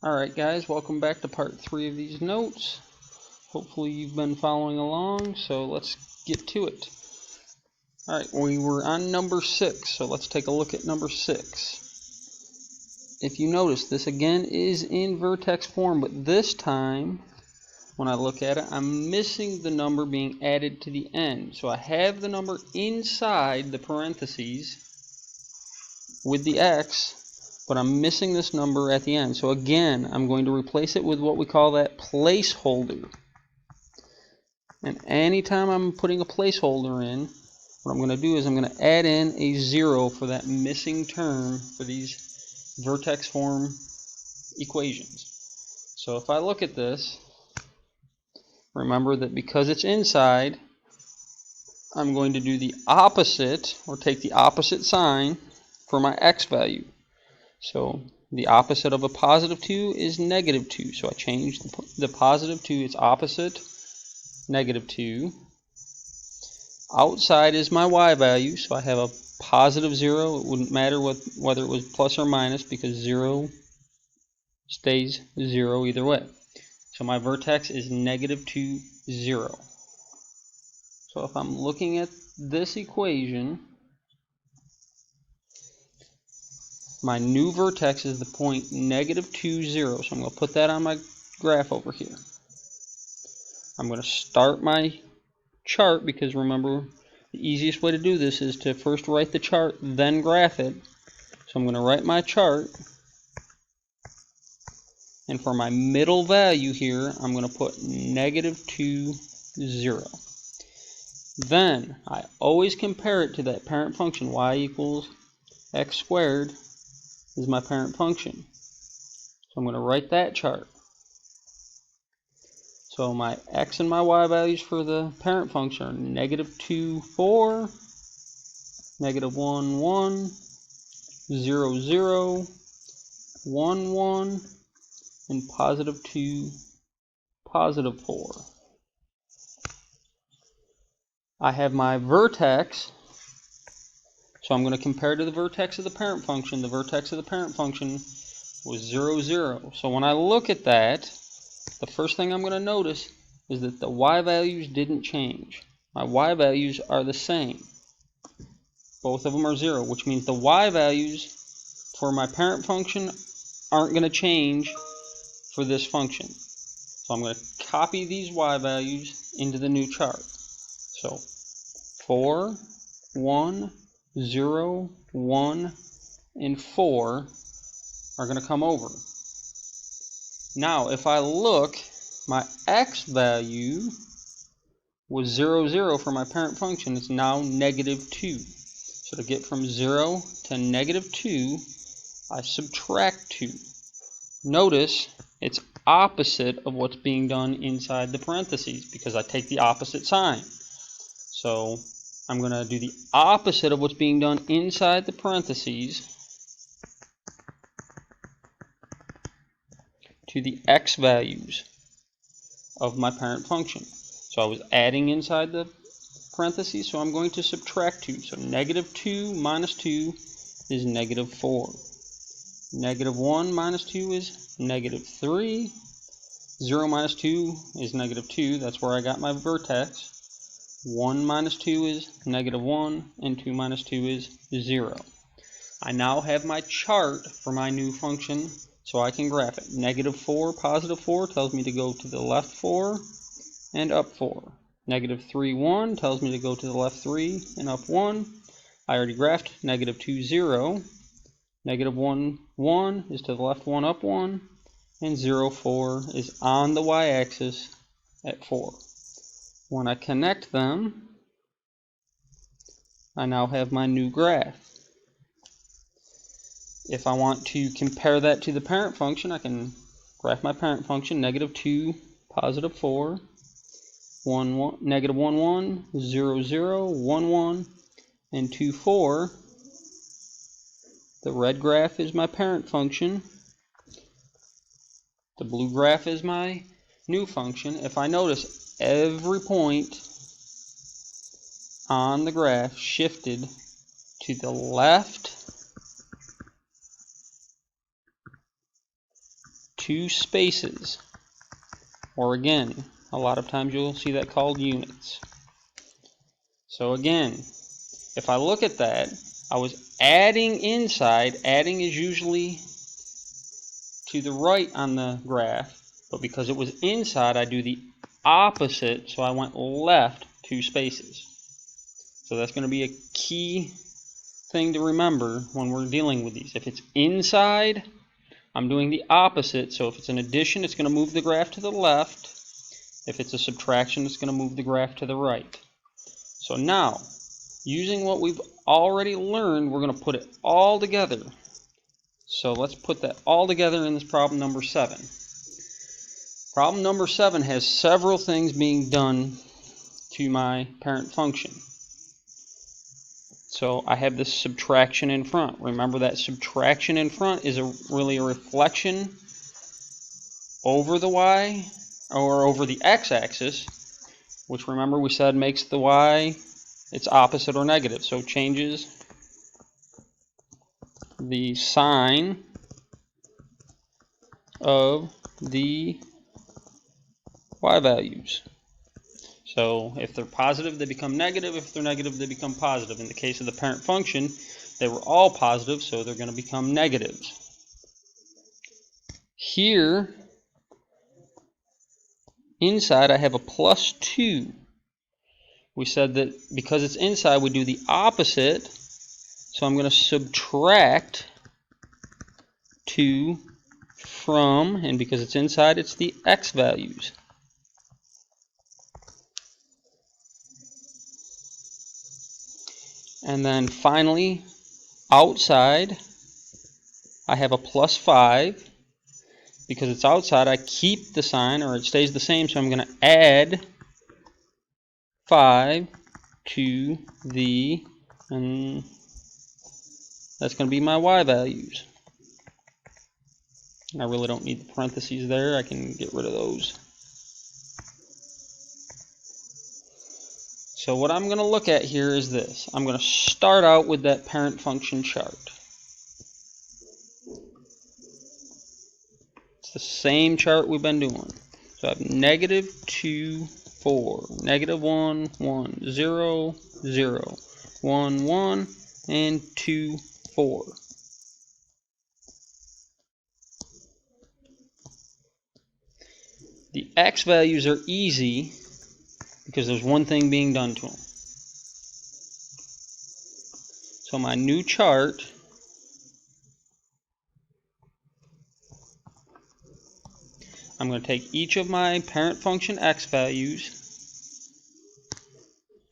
Alright guys, welcome back to part 3 of these notes. Hopefully you've been following along, so let's get to it. Alright, we were on number 6, so let's take a look at number 6. If you notice, this again is in vertex form, but this time, when I look at it, I'm missing the number being added to the end. So I have the number inside the parentheses with the x, but I'm missing this number at the end. So again, I'm going to replace it with what we call that placeholder. And anytime I'm putting a placeholder in, what I'm going to do is I'm going to add in a 0 for that missing term for these vertex form equations. So if I look at this, remember that because it's inside, I'm going to do the opposite, or take the opposite sign for my x value. So the opposite of a positive 2 is negative 2. So I changed the positive to its opposite, negative 2. Outside is my y value, so I have a positive 0. It wouldn't matter whether it was plus or minus, because 0 stays 0 either way. So my vertex is negative 2, 0. So if I'm looking at this equation, my new vertex is the point negative 2, 0. So I'm going to put that on my graph over here. I'm going to start my chart, because remember, the easiest way to do this is to first write the chart, then graph it. So I'm going to write my chart. And for my middle value here, I'm going to put negative 2, 0. Then I always compare it to that parent function. Y equals x squared is my parent function. So I'm going to write that chart. So my x and my y values for the parent function are negative 2, 4, negative 1, 1, 0, 0, 1, 1, and positive 2, positive 4. I have my vertex, so I'm going to compare to the vertex of the parent function. The vertex of the parent function was 0, 0. So when I look at that, the first thing I'm going to notice is that the y values didn't change. My y values are the same. Both of them are 0, which means the y values for my parent function aren't going to change for this function. So I'm going to copy these y values into the new chart. So 4, 1, 0, 1, and 4 are going to come over. Now, if I look, my x value was 0, 0 for my parent function. It's now negative 2. So to get from 0 to negative 2, I subtract 2. Notice it's opposite of what's being done inside the parentheses, because I take the opposite sign. So I'm going to do the opposite of what's being done inside the parentheses to the x values of my parent function. So I was adding inside the parentheses, so I'm going to subtract 2. So negative 2 minus 2 is negative 4. Negative 1 minus 2 is negative 3. 0 minus 2 is negative 2. That's where I got my vertex. 1 minus 2 is negative 1, and 2 minus 2 is 0. I now have my chart for my new function, so I can graph it. Negative 4, positive 4 tells me to go to the left 4 and up 4. Negative 3, 1 tells me to go to the left 3 and up 1. I already graphed negative 2, 0. Negative 1, 1 is to the left 1, up 1. And 0, 4 is on the y-axis at 4. When I connect them, I now have my new graph. If I want to compare that to the parent function, I can graph my parent function, negative 2, positive 4, 1, 1, negative 1, 1, 0, 0, 1, 1, and 2, 4. The red graph is my parent function. The blue graph is my new function. If I notice, every point on the graph shifted to the left 2 spaces, or again, a lot of times you'll see that called units. So again, if I look at that, I was adding inside. Adding is usually to the right on the graph, but because it was inside, I do the opposite, so I went left 2 spaces. So that's going to be a key thing to remember when we're dealing with these. If it's inside, I'm doing the opposite. So if it's an addition, it's going to move the graph to the left. If it's a subtraction, it's going to move the graph to the right. So now, using what we've already learned, we're going to put it all together. So let's put that all together in this problem number 7. Problem number 7 has several things being done to my parent function. So I have this subtraction in front. Remember that subtraction in front is really a reflection over the y, or over the x-axis, which remember we said makes the y its opposite or negative. So it changes the sign of the y values. So if they're positive, they become negative. If they're negative, they become positive. In the case of the parent function, they were all positive, so they're going to become negatives. Here, inside, I have a plus 2. We said that because it's inside, we do the opposite. So I'm going to subtract 2 from, and because it's inside, it's the x values. And then finally, outside, I have a plus 5. Because it's outside, I keep the sign, or it stays the same, so I'm going to add 5 to the, and that's going to be my y values. I really don't need the parentheses there. I can get rid of those. So what I'm going to look at here is this. I'm going to start out with that parent function chart. It's the same chart we've been doing. So I have negative 2, 4, negative 1, 1, 0, 0, 1, 1, and 2, 4. The x values are easy because there's one thing being done to them. So my new chart, I'm going to take each of my parent function x values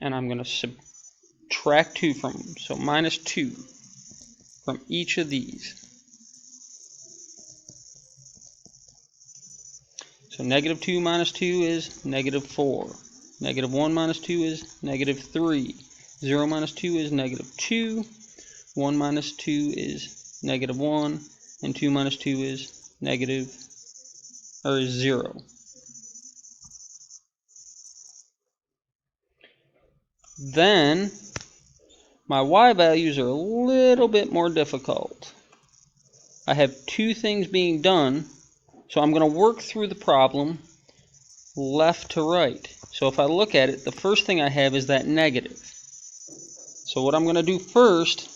and I'm going to subtract 2 from them. So minus 2 from each of these. So negative 2 minus 2 is negative 4. Negative 1 minus 2 is negative 3. 0 minus 2 is negative 2. 1 minus 2 is negative 1. And 2 minus 2 is negative, or 0. Then my y values are a little bit more difficult. I have 2 things being done, so I'm going to work through the problem left to right. So if I look at it, the first thing I have is that negative. So what I'm going to do first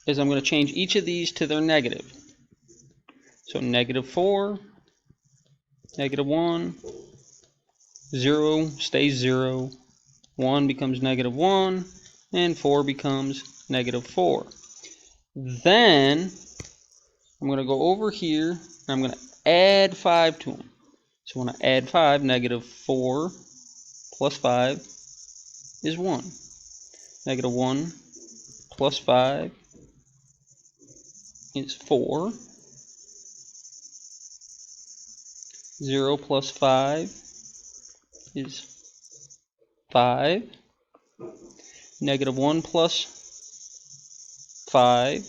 is I'm going to change each of these to their negative. So negative 4, negative 1, 0 stays 0, 1 becomes negative 1, and 4 becomes negative 4. Then I'm going to go over here and I'm going to add 5 to them. So when I add 5, negative 4 plus 5 is 1. Negative 1 plus 5 is 4. 0 plus 5 is 5. Negative 1 plus 5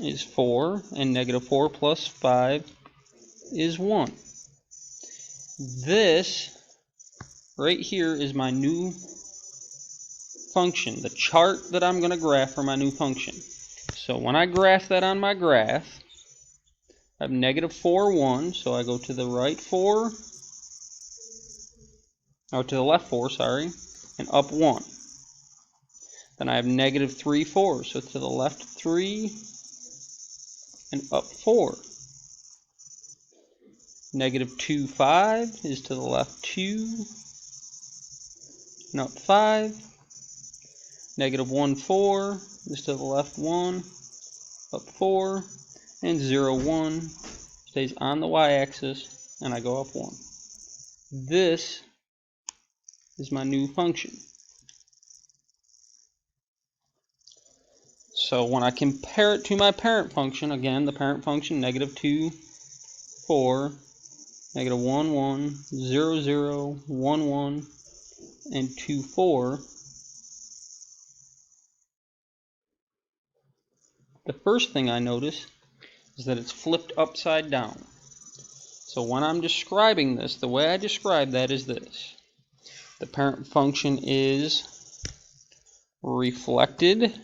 is 4. And negative 4 plus 5 is 1. This right here is my new function, the chart that I'm going to graph for my new function. So when I graph that on my graph, I have negative 4, 1, so I go to the right 4, or to the left 4, sorry, and up 1. Then I have negative 3, 4, so to the left 3, and up 4. Negative 2, 5 is to the left 2, and up 5. Negative 1, 4 is to the left 1, up 4. And 0, 1 stays on the y-axis, and I go up 1. This is my new function. So when I compare it to my parent function, again, the parent function, negative 2, 4, negative 1, 1, 0, 0, 1, 1, and 2, 4, the first thing I notice is that it's flipped upside down. So when I'm describing this, the way I describe that is this. The parent function is reflected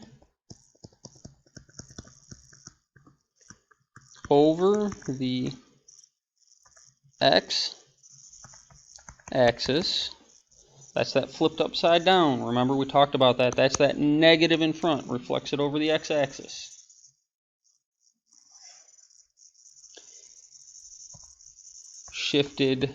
over the x-axis. That's that flipped upside down. Remember we talked about that. That's that negative in front. Reflects it over the x-axis. Shifted.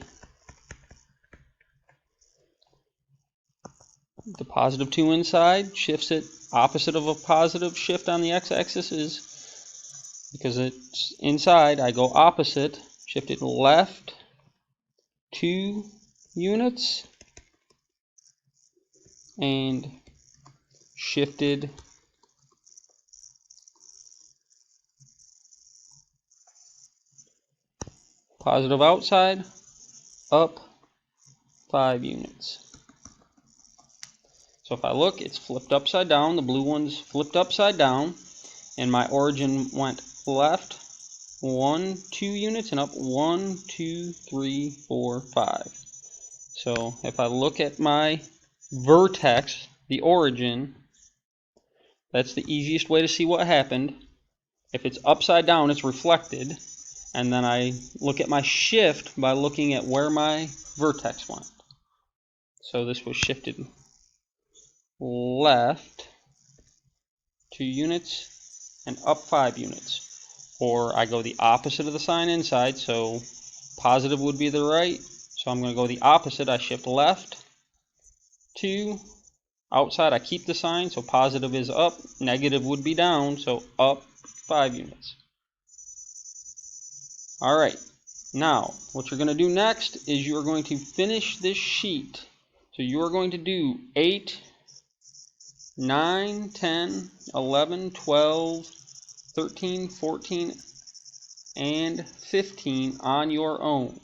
The positive 2 inside shifts it. Opposite of a positive shift on the x-axis is, because it's inside, I go opposite. Shift it left 2 units. And shifted positive outside up 5 units. So if I look, it's flipped upside down. The blue one's flipped upside down, and my origin went left 1, 2 units and up 1, 2, 3, 4, 5. So if I look at my vertex, the origin, that's the easiest way to see what happened. If it's upside down, it's reflected. And then I look at my shift by looking at where my vertex went. So this was shifted left 2 units and up 5 units. Or I go the opposite of the sign inside, so positive would be the right. So I'm going to go the opposite. I shift left 2. Outside I keep the sign, so positive is up. Negative would be down, so up 5 units. Alright, now what you're going to do next is you're going to finish this sheet. So you are going to do 8, 9, 10, 11, 12, 13, 14, and 15 on your own.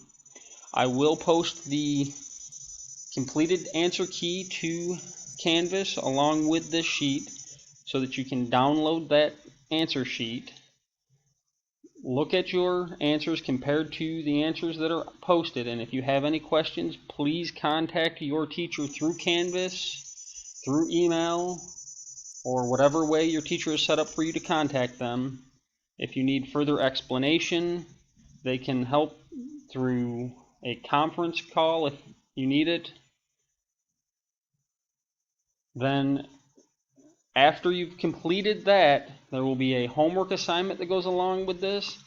I will post the completed answer key to Canvas along with this sheet so that you can download that answer sheet. Look at your answers compared to the answers that are posted, and if you have any questions, please contact your teacher through Canvas, through email, or whatever way your teacher is set up for you to contact them. If you need further explanation, they can help through a conference call if you need it. Then after you've completed that, there will be a homework assignment that goes along with this.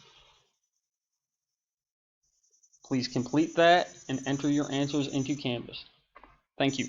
Please complete that and enter your answers into Canvas. Thank you.